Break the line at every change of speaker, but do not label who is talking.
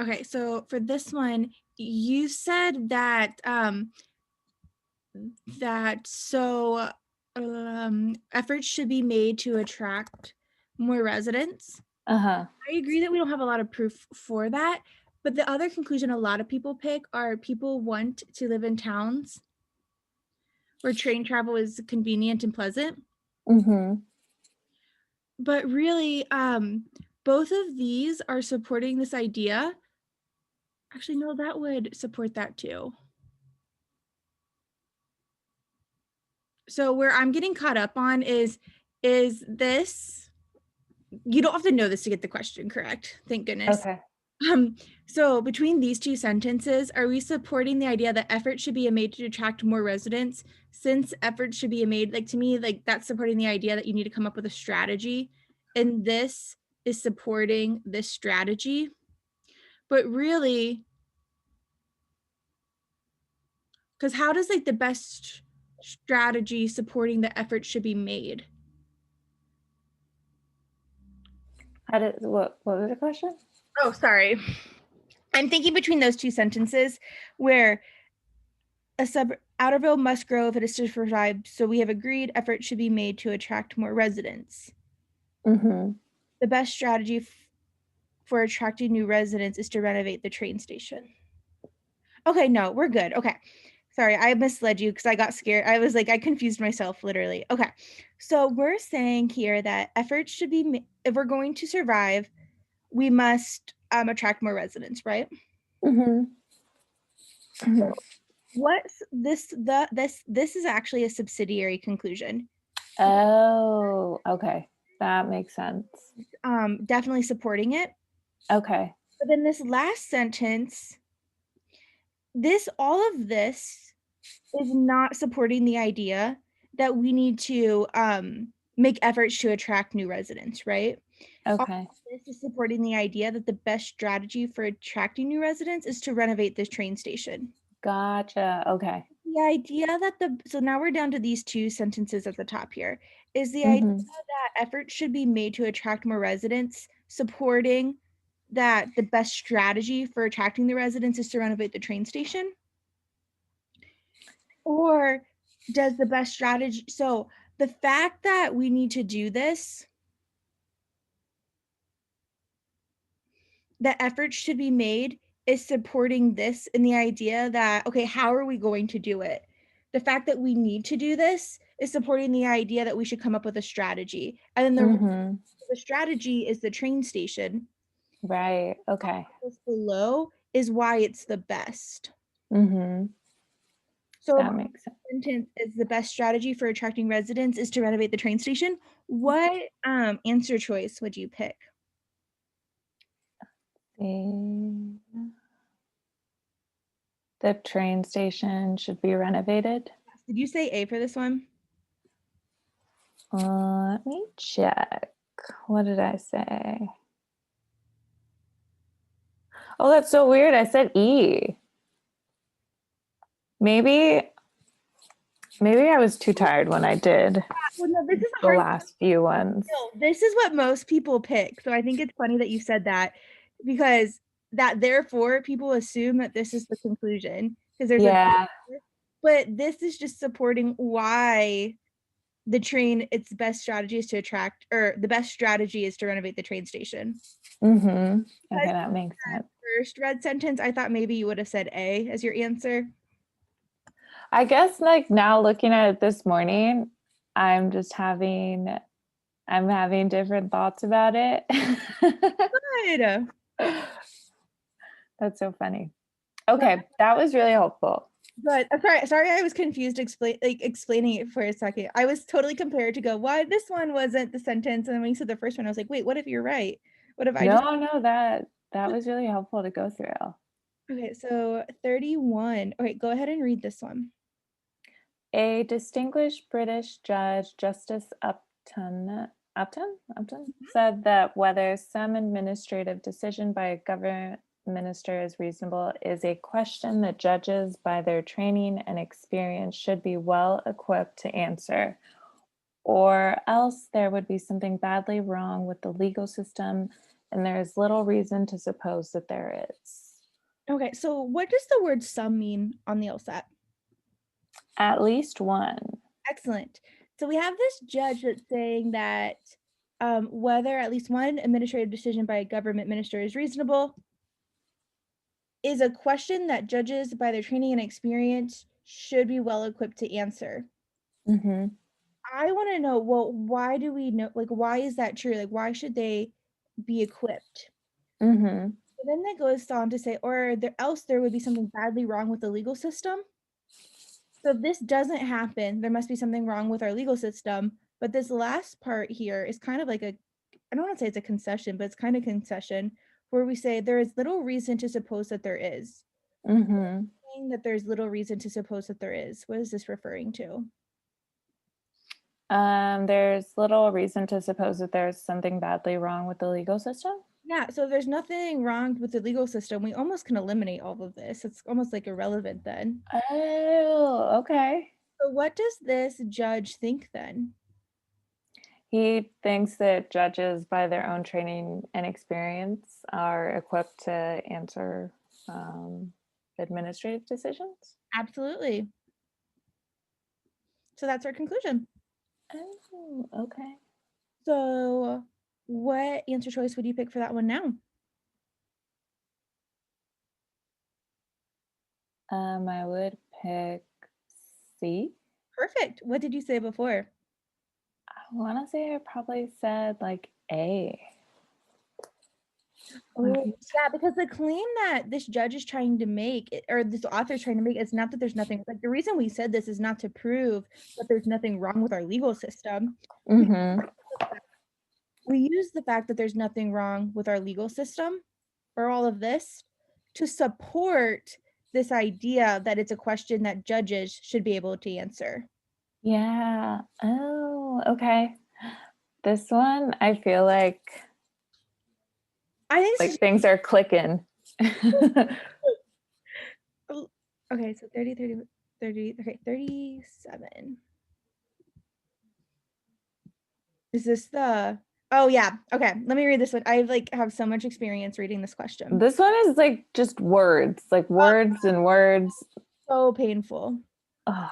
Okay, so for this one, you said that efforts should be made to attract more residents.
Uh-huh.
I agree that we don't have a lot of proof for that, but the other conclusion a lot of people pick are people want to live in towns where train travel is convenient and pleasant.
Mm-hmm.
But really, both of these are supporting this idea. Actually, no, that would support that too. So where I'm getting caught up on is this, you don't have to know this to get the question correct, thank goodness.
Okay.
So between these two sentences, are we supporting the idea that effort should be made to attract more residents? Since effort should be made, like to me, like that's supporting the idea that you need to come up with a strategy. And this is supporting this strategy. But really, because how does like the best strategy supporting the effort should be made?
What was the question?
Oh, sorry. I'm thinking between those two sentences where a Outerville must grow if it is to survive, so we have agreed effort should be made to attract more residents.
Mm-hmm.
The best strategy for attracting new residents is to renovate the train station. Okay, no, we're good. Okay. Sorry, I misled you because I got scared. I was like, I confused myself literally. Okay. So we're saying here that efforts should be, if we're going to survive, we must attract more residents, right?
Mm-hmm. Mm-hmm.
What's this is actually a subsidiary conclusion.
Oh, okay. That makes sense.
Definitely supporting it.
Okay.
But then this last sentence, all of this is not supporting the idea that we need to make efforts to attract new residents, right? All
Okay.
of this is supporting the idea that the best strategy for attracting new residents is to renovate this train station.
Gotcha. Okay.
The idea that so now we're down to these two sentences at the top here, is the idea
Mm-hmm.
that efforts should be made to attract more residents, supporting that the best strategy for attracting the residents is to renovate the train station? Or does the best strategy, so the fact that we need to do this, that efforts should be made is supporting this in the idea that, okay, how are we going to do it? The fact that we need to do this is supporting the idea that we should come up with a strategy. And then
Mm-hmm.
the strategy is the train station.
Right. Okay.
This below is why it's the best.
Mm-hmm.
So if
That
our
makes sense.
sentence is the best strategy for attracting residents is to renovate the train station, what answer choice would you pick?
The train station should be renovated.
Did you say A for this one?
Let me check. What did I say? Oh, that's so weird. I said E. Maybe I was too tired when I did
Well, no, this is a
the
hard.
last few ones.
No, this is what most people pick. So I think it's funny that you said that because that therefore people assume that this is the conclusion because there's a,
Yeah.
but this is just supporting why the train, its best strategy is to attract, or the best strategy is to renovate the train station.
Mm-hmm. Okay,
Because
that makes sense.
first read sentence, I thought maybe you would have said A as your answer.
I guess like now looking at it this morning, I'm just I'm having different thoughts about it.
Good.
That's so funny. Okay, that was really helpful.
But sorry, I was confused explaining it for a second. I was totally compared to go, why this one wasn't the sentence? And then when you said the first one, I was like, wait, what if you're right? What if I just
No, that was really helpful to go through.
okay, so 31. Okay, go ahead and read this one.
A distinguished British judge, Justice Upton, said that whether some administrative decision by a government minister is reasonable is a question that judges, by their training and experience, should be well equipped to answer, or else there would be something badly wrong with the legal system and there is little reason to suppose that there is.
Okay, so what does the word some mean on the LSAT?
At least one.
Excellent. So we have this judge that's saying that whether at least one administrative decision by a government minister is reasonable is a question that judges, by their training and experience, should be well equipped to answer.
Mm-hmm.
I want to know, well, why do we know, like, why is that true? Like, why should they be equipped?
Mm-hmm.
But then that goes on to say, or else there would be something badly wrong with the legal system. So if this doesn't happen, there must be something wrong with our legal system. But this last part here is kind of like I don't want to say it's a concession, but it's kind of concession where we say there is little reason to suppose that there is.
Mm-hmm.
Saying that there's little reason to suppose that there is. What is this referring to?
There's little reason to suppose that there's something badly wrong with the legal system.
Yeah, so if there's nothing wrong with the legal system, we almost can eliminate all of this. It's almost like irrelevant then.
Oh, okay.
So what does this judge think then?
He thinks that judges, by their own training and experience, are equipped to answer administrative decisions.
Absolutely. So that's our conclusion.
Oh, okay.
So what answer choice would you pick for that one now?
I would pick C.
Perfect. What did you say before?
I want to say I probably said like A.
Oh, yeah, because the claim that this judge is trying to make, or this author is trying to make, is not that there's nothing, like the reason we said this is not to prove that there's nothing wrong with our legal system.
Mm-hmm.
We use the fact that there's nothing wrong with our legal system or all of this to support this idea that it's a question that judges should be able to answer.
Yeah. Oh, okay. This one, I feel like
I think this is
things are clicking.
okay, so 30, 30, 30, okay, 37. Is this the, oh yeah, okay, let me read this one. I like have so much experience reading this question.
This one is like just words, like words and words.
So painful.
Oh,